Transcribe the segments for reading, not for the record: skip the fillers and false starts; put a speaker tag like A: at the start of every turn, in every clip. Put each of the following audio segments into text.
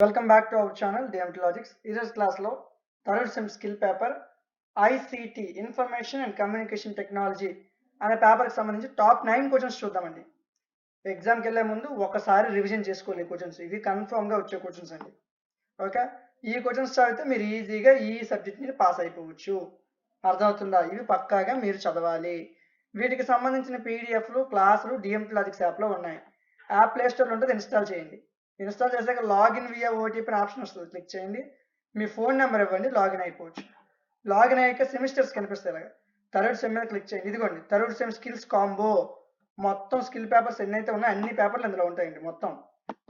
A: Welcome back to our channel DMT logics. ఈరోజు క్లాస్లో third sem skill paper ICT information and communication technology అనే పేపర్కి సంబంధించి top 9 questions చూద్దామండి. ఎగ్జామ్కి వెళ్ళే ముందు ఒకసారి రివిజన్ చేసుకోవాలి. క్వశ్చన్స్ ఇవి కన్ఫర్మ్గా వచ్చే క్వశ్చన్స్ అండి. ఓకే, ఈ క్వశ్చన్స్ చదివితే మీరు ఈజీగా ఈ సబ్జెక్ట్ని పాస్ అయిపోవచ్చు. అర్థమవుతుందా? ఇవి పక్కాగా మీరు చదవాలి. వీటికి సంబంధించిన పీడిఎఫ్లు క్లాసులు డిఎంటీ లాజిక్స్ యాప్లో ఉన్నాయి. యాప్ ప్లే స్టోర్లో ఉంటుంది, ఇన్స్టాల్ చేయండి. ఇన్స్టాల్ చేశాక లాగిన్ వియా ఓటీపీ ఆప్షన్ వస్తుంది, క్లిక్ చేయండి. మీ ఫోన్ నెంబర్ ఇవ్వండి, లాగిన్ అయిపోవచ్చు. లాగిన్ అయ్యాక సెమిస్టర్స్ కనిపిస్తాయి. ఇలాగా థర్డ్ సెమ్ మీద క్లిక్ చేయండి. ఇదిగోండి థర్డ్ సెమ్ స్కిల్స్ కాంబో. మొత్తం స్కిల్ పేపర్స్ ఎన్నైతే ఉన్నాయో అన్ని పేపర్లు ఇందులో ఉంటాయండి. మొత్తం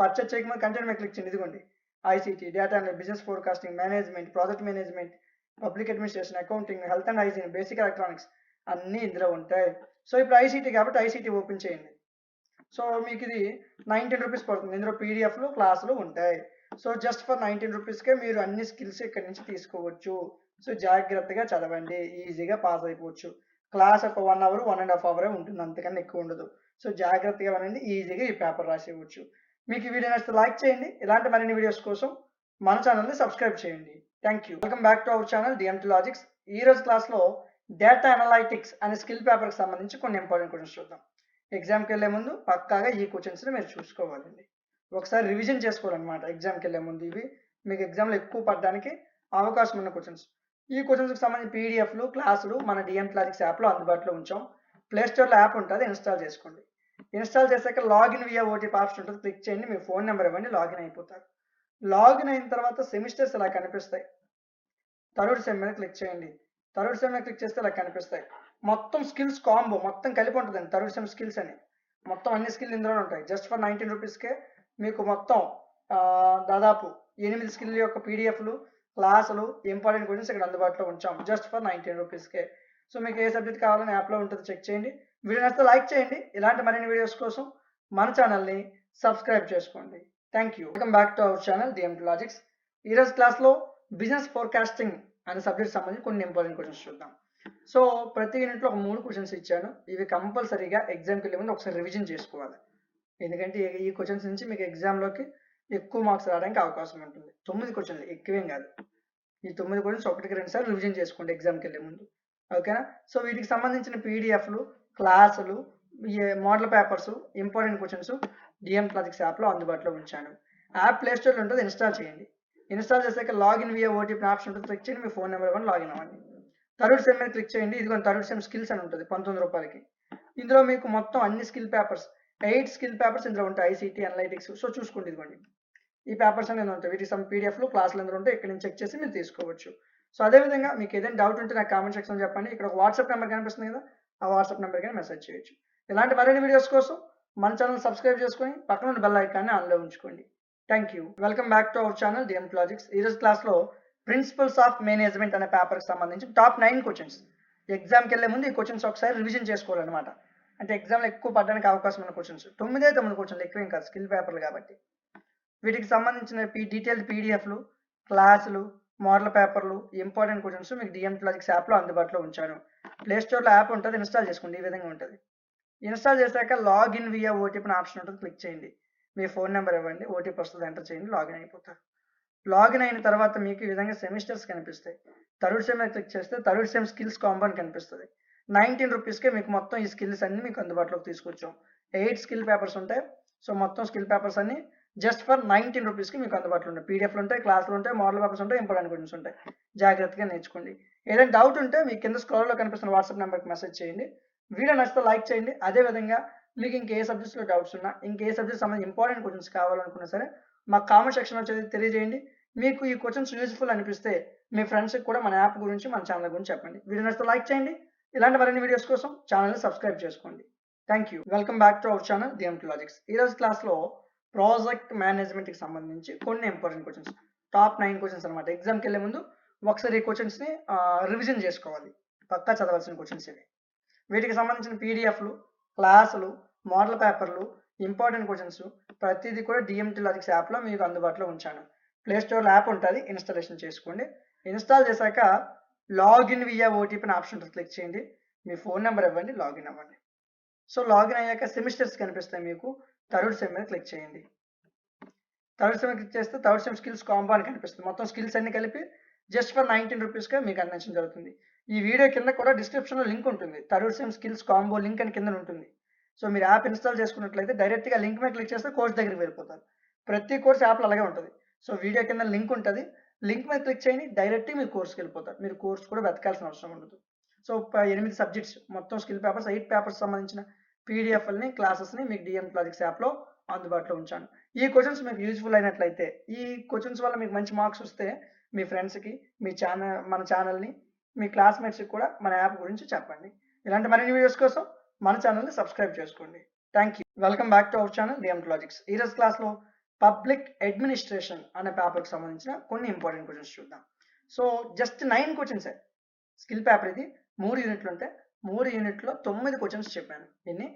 A: పర్చేజ్ చేయకముందు కంటెంట్ మీద క్లిక్ చేయండి. ఇదిగోండి ICT, data and business forecasting, management, project management, public administration, accounting, health and hygiene, basic electronics అన్నీ ఇందులో ఉంటాయి. సో ఇప్పుడు ఐసిటి కాబట్టి ఐసిటి ఓపెన్ చేయండి. సో మీకు ఇది 19 రూపీస్ పడుతుంది. ఇందులో పీడిఎఫ్లు క్లాసులు ఉంటాయి. సో జస్ట్ ఫర్ 19 రూపీస్కే మీరు అన్ని స్కిల్స్ ఇక్కడ నుంచి తీసుకోవచ్చు. సో జాగ్రత్తగా చదవండి, ఈజీగా పాస్ అయిపోవచ్చు. క్లాస్ ఒక 1 అవర్ 1.5 అవరే ఉంటుంది, అంతకన్నా ఎక్కువ ఉండదు. సో జాగ్రత్తగా వినండి, ఈజీగా ఈ పేపర్ రాసేయవచ్చు. మీకు ఈ వీడియో నచ్చితే లైక్ చేయండి. ఇలాంటి మరిన్ని వీడియోస్ కోసం మన ఛానల్ని సబ్స్క్రైబ్ చేయండి. Thank you. Welcome back to our channel DMT logics. ఈ రోజు క్లాస్లో డేటా అనలైటిక్స్ అనే స్కిల్ పేపర్కి సంబంధించి కొన్ని ఇంపార్టెంట్ క్వశ్చన్స్ చూద్దాం. ఎగ్జామ్కి వెళ్ళే ముందు పక్కాగా ఈ క్వశ్చన్స్ని మీరు చూసుకోవాలండి. ఒకసారి రివిజన్ చేసుకోవాలన్నమాట. ఎగ్జామ్కి వెళ్ళే ముందు ఇవి మీకు ఎగ్జామ్లో ఎక్కువ పడడానికి అవకాశం ఉన్న క్వశ్చన్స్. ఈ క్వశ్చన్స్కి సంబంధించి పీడిఎఫ్లు క్లాసులు మన డిఎంటీ లాజిక్స్ యాప్లో అందుబాటులో ఉంచాం. ప్లేస్టోర్లో యాప్ ఉంటుంది, ఇన్స్టాల్ చేసుకోండి. ఇన్స్టాల్ చేశాక లాగిన్ వియా ఓటీపీ ఆప్షన్ ఉంటుంది, క్లిక్ చేయండి. మీ ఫోన్ నెంబర్ ఇవ్వండి, లాగిన్ అయిపోతారు. లాగిన్ అయిన తర్వాత సెమిస్టర్స్ ఇలా కనిపిస్తాయి. థర్డ్ సెమ్ మీద క్లిక్ చేయండి. థర్డ్ సెమ్ మీద క్లిక్ చేస్తే ఇలా కనిపిస్తాయి. మొత్తం స్కిల్స్ కాంబో మొత్తం కలిపి ఉంటుందండి థర్డ్ సెమ్ స్కిల్స్ అని. మొత్తం అన్ని స్కిల్ ఇందులోనే ఉంటాయి. జస్ట్ ఫర్ 19 రూపీస్కే మీకు మొత్తం దాదాపు 8 స్కిల్ యొక్క పీడిఎఫ్లు క్లాసులు ఇంపార్టెంట్ క్వశ్చన్స్ ఇక్కడ అందుబాటులో ఉంచాం జస్ట్ ఫర్ 19 రూపీస్కే. సో మీకు ఏ సబ్జెక్ట్ కావాలని యాప్లో ఉంటుంది, చెక్ చేయండి. వీడియో నచ్చితే లైక్ చేయండి. ఇలాంటి మరిన్ని వీడియోస్ కోసం మన ఛానల్ని సబ్స్క్రైబ్ చేసుకోండి. Thank you. Welcome back to our channel DMT logics. ఈరోజు క్లాస్లో బిజినెస్ ఫోర్కాస్టింగ్ అనే సబ్జెక్ట్ సంబంధించి కొన్ని ఇంపార్టెంట్ క్వశ్చన్స్ చూద్దాం. సో ప్రతి యూనిట్లో ఒక 3 క్వశ్చన్స్ ఇచ్చాను. ఇవి కంపల్సరీగా ఎగ్జామ్కి వెళ్ళే ముందు ఒకసారి రివిజన్ చేసుకోవాలి. ఎందుకంటే ఈ క్వశ్చన్స్ నుంచి మీకు ఎగ్జామ్లోకి ఎక్కువ మార్క్స్ రావడానికి అవకాశం ఉంటుంది. 9 క్వశ్చన్లు, ఎక్కువేం కాదు. ఈ 9 క్వశ్చన్స్ ఒకటికి 2 సార్లు రివిజన్ చేసుకోండి ఎగ్జామ్కి వెళ్ళే ముందు. ఓకేనా? సో వీటికి సంబంధించిన పీడిఎఫ్లు క్లాసులు model papers important questions DMT logics యాప్లో అందుబాటులో ఉంచాను. యాప్ ప్లే స్టోర్లో ఉంటుంది, ఇన్స్టాల్ చేయండి. ఇన్స్టాల్ చేశాక లాగిన్ వియా ఓటీపీ ఆప్షన్ ఉంటుంది, క్లిక్ చేయండి. మీ ఫోన్ నెంబర్ ఇవ్వండి, లాగిన్ అవ్వండి. థర్డ్ సెమ్ మీద క్లిక్ చేయండి. ఇదిగో థర్డ్ సెమ్ స్కిల్స్ అని ఉంటుంది 19 రూపాయలకి. ఇందులో మీకు మొత్తం అన్ని స్కిల్ పేపర్స్ 8 స్కిల్ పేపర్స్ ఇందులో ఉంటాయి. ICT analytics. సో చూసుకోండి, ఇదిగోండి ఈ పేపర్స్ అనేది ఉంటాయి. వీటికి సమ్ పీడిఎఫ్లు క్లాసులు ఎందులో ఉంటాయి, ఇక్కడ నుంచి చెక్ చేసి మీరు తీసుకోవచ్చు. సో అదేవిధంగా మీకు ఏదైనా డౌట్ ఉంటే నాకు కామెంట్ సెక్షన్లో చెప్పండి. ఇక్కడ ఒక వాట్సాప్ నెంబర్ కనిపిస్తుంది కదా, ఆ వాట్సాప్ నెంబర్కి మెసేజ్ చేయొచ్చు. ఇలాంటి మరిన్ని వీడియోస్ కోసం మన ఛానల్ సబ్స్క్రైబ్ చేసుకొని పక్కన ఉన్న బెల్ ఐకాన్ని ఆన్లో ఉంచుకోండి. Thank you. Welcome back to our channel DMT logics. ఈరోజు క్లాస్లో ప్రిన్సిపల్స్ ఆఫ్ మేనేజ్మెంట్ అనే పేపర్కి సంబంధించి టాప్ 9 క్వశ్చన్స్. ఎగ్జామ్కి వెళ్ళే ముందు ఈ క్వశ్చన్స్ ఒకసారి రివిజన్ చేసుకోవాలన్నమాట. అంటే ఎగ్జామ్లో ఎక్కువ పడడానికి అవకాశం ఉన్న క్వశ్చన్స్. 9 క్వశ్చన్లు, ఎక్కువేం కాదు, స్కిల్ పేపర్లు కాబట్టి. వీటికి సంబంధించిన డీటెయిల్డ్ పీడిఎఫ్లు క్లాసులు మోడల్ పేపర్లు ఇంపార్టెంట్ క్వశ్చన్స్ మీకు డిఎంటీ లాజిక్స్ యాప్లో అందుబాటులో ఉంచాను. ప్లేస్టోర్లో యాప్ ఉంటుంది, ఇన్స్టాల్ చేసుకోండి. ఈ విధంగా ఉంటుంది. ఇన్స్టాల్ చేశాక లాగిన్ వియా ఓటీపీ ఆప్షన్ ఉంటుంది, క్లిక్ చేయండి. మీ ఫోన్ నెంబర్ ఇవ్వండి, ఓటీపీ వస్తుంది, ఎంటర్ చేయండి, లాగిన్ అయిపోతారు. లాగిన్ అయిన తర్వాత మీకు ఈ విధంగా సెమిస్టర్స్ కనిపిస్తాయి. థర్డ్ సెమ్ క్లిక్ చేస్తే థర్డ్ సెమ్ స్కిల్స్ కాంబో కనిపిస్తుంది. 19 రూపీస్కే మీకు మొత్తం ఈ స్కిల్స్ అన్ని మీకు అందుబాటులోకి తీసుకొచ్చాం. 8 స్కిల్ పేపర్స్ ఉంటాయి. సో మొత్తం స్కిల్ పేపర్స్ అన్ని జస్ట్ ఫర్ 19 రూపీస్కి మీకు అందుబాటులో ఉంటాయి. పీడిఎఫ్లు ఉంటాయి, క్లాసులు ఉంటాయి, మోడల్ పేపర్స్ ఉంటాయి, ఇంపార్టెంట్ క్వశ్చన్స్ ఉంటాయి. జాగ్రత్తగా నేర్చుకోండి. ఏదైనా డౌట్ ఉంటే మీకు కింద స్క్రోల్లో కనిపిస్తున్న వాట్సాప్ నెంబర్కి మెసేజ్ చేయండి. వీడియో నచ్చితే లైక్ చేయండి. అదేవిధంగా మీకు ఇంకే సబ్జెక్ట్స్లో డౌట్స్ ఉన్నా, ఇంకే సబ్జెక్ట్ సంబంధించి ఇంపార్టెంట్ క్వశ్చన్స్ కావాలనుకున్నా సరే మాకు కామెంట్ సెక్షన్లో తెలియజేయండి. మీకు ఈ క్వశ్చన్స్ యూజ్ఫుల్ అనిపిస్తే మీ ఫ్రెండ్స్కి కూడా మన యాప్ గురించి మన ఛానల్ గురించి చెప్పండి. వీడియో నచ్చితే లైక్ చేయండి. ఇలాంటి మరిన్ని వీడియోస్ కోసం ఛానల్ని సబ్స్క్రైబ్ చేసుకోండి. Thank you. Welcome back to our channel DMT logics. ఈరోజు క్లాస్లో ప్రాజెక్ట్ మేనేజ్మెంట్కి సంబంధించి కొన్ని ఇంపార్టెంట్ క్వశ్చన్స్, టాప్ 9 క్వశ్చన్స్ అనమాట. ఎగ్జామ్కి వెళ్ళే ముందు ఒకసారి ఈ క్వశ్చన్స్ని రివిజన్ చేసుకోవాలి. పక్కా చదవాల్సిన క్వశ్చన్స్ ఇవి. వీటికి సంబంధించిన పీడిఎఫ్లు క్లాసులు మోడల్ పేపర్లు ఇంపార్టెంట్ క్వశ్చన్స్ ప్రతిదీ కూడా డిఎంటీ లాజిక్స్ యాప్లో మీకు అందుబాటులో ఉంచాను. ప్లేస్టోర్లో యాప్ ఉంటుంది, ఇన్స్టాలేషన్ చేసుకోండి. ఇన్స్టాల్ చేశాక లాగిన్ వియా ఓటీపీ ఆప్షన్ ఉంటుంది, క్లిక్ చేయండి. మీ ఫోన్ నెంబర్ ఇవ్వండి, లాగిన్ అవ్వండి. సో లాగిన్ అయ్యాక సెమిస్టర్స్ కనిపిస్తాయి మీకు. థర్డ్ సెమ్ మీద క్లిక్ చేయండి. థర్డ్ సెమ్ క్లిక్ చేస్తే థర్డ్ సెమ్ స్కిల్స్ కాంబో అని కనిపిస్తుంది. మొత్తం స్కిల్స్ అన్ని కలిపి జస్ట్ ఫర్ 19 రూపీస్‌కే మీకు అందించడం జరుగుతుంది. ఈ వీడియో కింద కూడా డిస్క్రిప్షన్‌లో లింక్ ఉంటుంది. Third sem skills combo link అని కింద ఉంటుంది. సో మీరు యాప్ ఇన్‌స్టాల్ చేసుకున్నట్లయితే డైరెక్ట్‌గా లింక్ మీద క్లిక్ చేస్తే కోర్స్ దగ్గరికి వెళ్ళిపోతారు. ప్రతి కోర్స్ యాప్‌లో అలాగే ఉంటది. సో వీడియో కింద లింక్ ఉంటది. లింక్ మీద క్లిక్ చేయండి. డైరెక్ట్‌గా మీరు కోర్స్‌కి వెళ్ళిపోతారు. మీరు కోర్స్ కూడా వెతకాల్సిన అవసరం ఉండదు. సో 8 సబ్జెక్ట్స్ మొత్తం స్కిల్ పేపర్స్ 8 పేపర్స్ సంబంధించిన పీడిఎఫ్‌లని క్లాసెస్‌ని మీకు డిఎం ప్రాజెక్ట్స్ యాప్‌లో అందుబాటులో ఉంచాను. ఈ క్వెషన్స్ మీకు యూజ్‌ఫుల్ అయినట్లయితే, ఈ క్వెషన్స్ వల్ల మీకు మంచి మార్క్స్ వస్తే మీ ఫ్రెండ్స్‌కి, మీ మన ఛానల్‌ని, మీ క్లాస్‌మేట్స్‌కి కూడా మన యాప్ గురించి చెప్పండి. ఇలాంటి మరిన్ని వీడియోస్ కోసం మన ఛానల్‌ని సబ్స్క్రైబ్ చేసుకోండి. Thank you. Welcome back to our channel DM logics. ఈ రోజు క్లాస్‌లో పబ్లిక్ అడ్మినిస్ట్రేషన్ అనే పేపర్‌కి సంబంధించిన కొన్ని ఇంపార్టెంట్ క్వెషన్స్ చూద్దాం. So just 9 క్వెషన్సే. స్కిల్ పేపర్ ఇది 3 యూనిట్లు ఉంటాయి. 3 యూనిట్‌లో 9 క్వెషన్స్ చెప్పాను. ఎన్ని?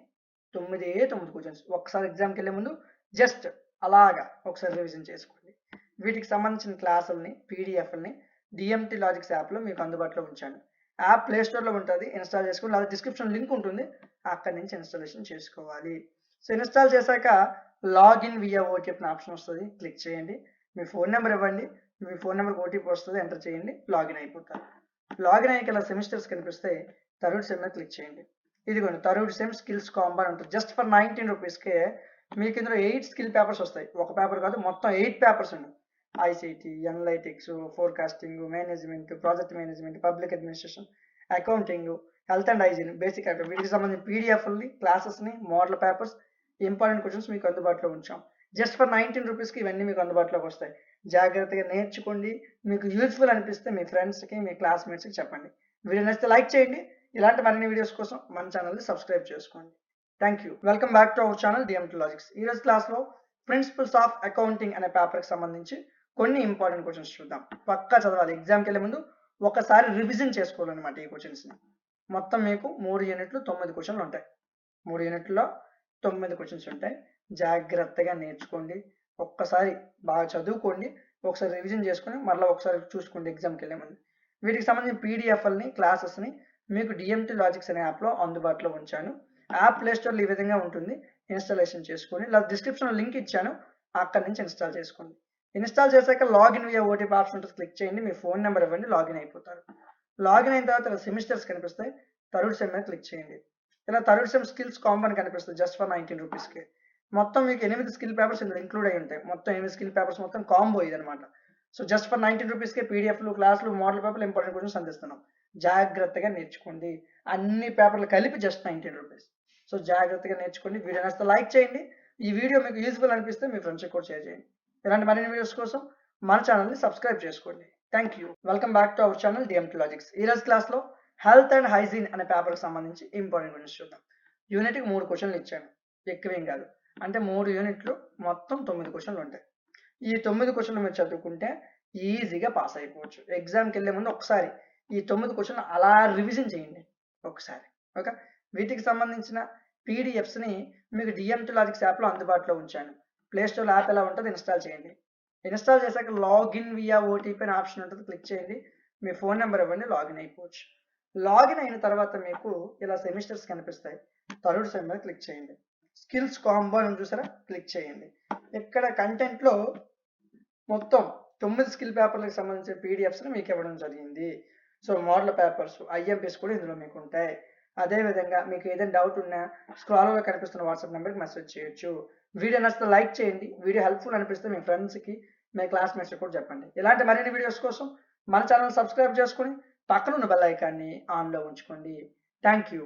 A: 9 క్వెషన్స్. ఒక్కసారి ఎగ్జామ్‌కి వెళ్ళే ముందు జస్ట్ అలాగా ఒకసారి రివిజన్ చేసుకోండి. వీటికి సంబంధించిన క్లాసుల్ని, పీడిఎఫ్‌లని డిఎంటీ లాజిక్స్ యాప్‌లో మీకు అందుబాటులో ఉంచాను. యాప్ ప్లే స్టోర్‌లో ఉంటుంది. ఇన్‌స్టాల్ చేసుకోండి. లేదా డిస్క్రిప్షన్ లింక్ ఉంటుంది. అక్కడి నుంచి ఇన్‌స్టాలేషన్ చేసుకోవాలి. సో ఇన్‌స్టాల్ చేశాక లాగిన్ వియా ఓటీపీ అనే ఆప్షన్ వస్తది. క్లిక్ చేయండి. మీ ఫోన్ నెంబర్ ఇవ్వండి. మీ ఫోన్ నెంబర్‌కి ఓటీపీ వస్తది. ఎంటర్ చేయండి. లాగిన్ అయిపోతారు. లాగిన్ అయ్యాక ఇలా సెమిస్టర్స్ కనిపిస్తాయి. థర్డ్ సెమ్ మీద క్లిక్ చేయండి. ఇదిగోండి థర్డ్ సెమ్ స్కిల్స్ కాంబో అని ఉంటుంది. జస్ట్ ఫర్ 19 రూపీస్‌కే మీకు ఇందులో 8 స్కిల్ పేపర్స్ వస్తాయి. ఒక పేపర్ కాదు మొత్తం 8 పేపర్స్ ఉన్నాయి. ICT, analytics, forecasting, management, project management, public administration, accounting, health and hygiene, basic వీటికి సంబంధించిన పీడిఎఫ్‌లని, క్లాసెస్‌ని, మోడల్ పేపర్స్, ఇంపార్టెంట్ క్వెషన్స్ మీకు అందుబాటులో ఉంచాం. జస్ట్ ఫర్ 19 రూపీస్‌కి ఇవన్నీ మీకు అందుబాటులోకి వస్తాయి. జాగ్రత్తగా నేర్చుకోండి. మీకు యూజ్‌ఫుల్ అనిపిస్తే మీ ఫ్రెండ్స్‌కి, మీ క్లాస్‌మేట్స్‌కి చెప్పండి. వీడియో నచ్చితే లైక్ చేయండి. ఇలాంటి మరిన్ని వీడియోస్ కోసం మన ఛానల్‌ని సబ్స్క్రైబ్ చేసుకోండి. Thank you. Welcome back to our channel DMT logics. ఈ రోజు క్లాస్‌లో ప్రిన్సిపల్స్ ఆఫ్ అకౌంటింగ్ అనే పేపర్‌కి సంబంధించి కొన్ని ఇంపార్టెంట్ క్వెషన్స్ చూద్దాం. పక్కా చదవాలి. ఎగ్జామ్‌కి వెళ్ళే ముందు ఒకసారి రివిజన్ చేసుకోవాలన్నమాట ఈ క్వెషన్స్‌ని. మొత్తం మీకు 3 యూనిట్లు 9 క్వెషన్లు ఉంటాయి. 3 యూనిట్‌లో 9 క్వెషన్స్ ఉంటాయి. జాగ్రత్తగా నేర్చుకోండి. ఒక్కసారి బాగా చదువుకోండి. ఒకసారి రివిజన్ చేసుకొని మరలా ఒకసారి చూసుకోండి ఎగ్జామ్‌కి వెళ్ళే ముందు. వీటికి సంబంధించిన పీడిఎఫ్‌లని, క్లాసెస్‌ని మీకు డిఎంటీ లాజిక్స్ అనే యాప్‌లో అందుబాటులో ఉంచాను. యాప్ ప్లే స్టోర్‌లో ఈ విధంగా ఉంటుంది. ఇన్‌స్టాలేషన్ చేసుకొని లేదా డిస్క్రిప్షన్‌లో లింక్ ఇచ్చాను. అక్కడి నుంచి ఇన్‌స్టాల్ చేసుకోండి. ఇన్‌స్టాల్ చేశాక లాగిన్ వియా ఓటీపీ ఆప్షన్ ఉంటుంది. క్లిక్ చేయండి. మీ ఫోన్ నెంబర్ ఇవ్వండి. లాగిన్ అయిపోతారు. లాగిన్ అయిన తర్వాత సెమిస్టర్స్ కనిపిస్తాయి. థర్డ్ సెమ్ మీద క్లిక్ చేయండి. ఇలా థర్డ్ సెమ్ స్కిల్స్ కాంబో అని కనిపిస్తుంది. జస్ట్ ఫర్ 19 రూపీస్‌కి. మొత్తం మీకు 8 స్కిల్ పేపర్స్ ఇందులో ఇంక్లూడ్ అయి ఉంటాయి. మొత్తం 8 స్కిల్ పేపర్స్ మొత్తం కాంబో ఇదనమాట. సో జస్ట్ ఫర్ 19 రూపీస్‌కే పీడిఎఫ్‌లు, క్లాసులు, మోడల్ పేపర్లు, ఇంపార్టెంట్ క్వెషన్స్ అందిస్తున్నాం. జాగ్రత్తగా నేర్చుకోండి. అన్ని పేపర్లు కలిపి జస్ట్ 19 రూపీస్. సో జాగ్రత్తగా నేర్చుకోండి. వీడియో నచ్చితే లైక్ చేయండి. ఈ వీడియో మీకు యూజ్‌ఫుల్ అనిపిస్తే మీ ఫ్రెండ్స్‌కి కూడా షేర్ చేయండి. ఇలాంటి మరిన్ని వీడియోస్ కోసం మన ఛానల్‌ని సబ్స్క్రైబ్ చేసుకోండి. Thank you. Welcome back to our channel DMT logics. ఈ రోజు క్లాస్‌లో హెల్త్ అండ్ హైజీన్ అనే పేపర్‌కి సంబంధించి ఇంపార్టెంట్ క్వెషన్స్ చూద్దాం. యూనిట్‌కి 3 క్వెషన్లు ఇచ్చాను. ఎక్కువేం కాదు. అంటే 3 యూనిట్లు మొత్తం 9 క్వెషన్లు ఉంటాయి. ఈ 9 క్వెషన్లు మీరు చదువుకుంటే ఈజీగా పాస్ అయిపోవచ్చు. ఎగ్జామ్‌కి వెళ్ళే ముందు ఒకసారి ఈ 9 క్వెషన్లు అలా రివిజన్ చేయండి ఒకసారి. ఓకే. వీటికి సంబంధించిన పీడిఎఫ్స్‌ని మీకు డిఎంటీ లాజిక్స్ యాప్‌లో అందుబాటులో ఉంచాను. ప్లే స్టోర్‌లో యాప్ ఎలా ఉంటదో ఇన్‌స్టాల్ చేయండి. ఇన్‌స్టాల్ చేశాక లాగిన్ వియా ఓటీపీ అనే ఆప్షన్ ఉంటుంది. క్లిక్ చేయండి. మీ ఫోన్ నెంబర్ ఇవ్వండి. లాగిన్ అయిపోవచ్చు. లాగిన్ అయిన తర్వాత మీకు ఇలా సెమిస్టర్స్ కనిపిస్తాయి. థర్డ్ సెమ్ మీద క్లిక్ చేయండి. స్కిల్స్ కాంబో అని చూసారా? క్లిక్ చేయండి. ఇక్కడ కంటెంట్‌లో మొత్తం 9 స్కిల్ పేపర్‌లకు సంబంధించిన పీడిఎఫ్స్‌ని మీకు ఇవ్వడం జరిగింది. సో మోడల్ పేపర్స్, ఐఎంపీస్ కూడా ఇందులో మీకు ఉంటాయి. అదే విధంగా మీకు ఏదైనా డౌట్ ఉన్నా స్క్రాల్‌లో కనిపిస్తున్న వాట్సాప్ నెంబర్‌కి మెసేజ్ చేయొచ్చు. వీడియో నచ్చితే లైక్ చేయండి. వీడియో హెల్ప్‌ఫుల్ అనిపిస్తే మీ ఫ్రెండ్స్‌కి, మీ క్లాస్‌మేట్స్‌కి కూడా చెప్పండి. ఇలాంటి మరిన్ని వీడియోస్ కోసం మన ఛానల్ సబ్స్క్రైబ్ చేసుకొని పక్కన ఉన్న బెల్ ఐకాన్ని ఆన్‌లో ఉంచుకోండి. Thank you.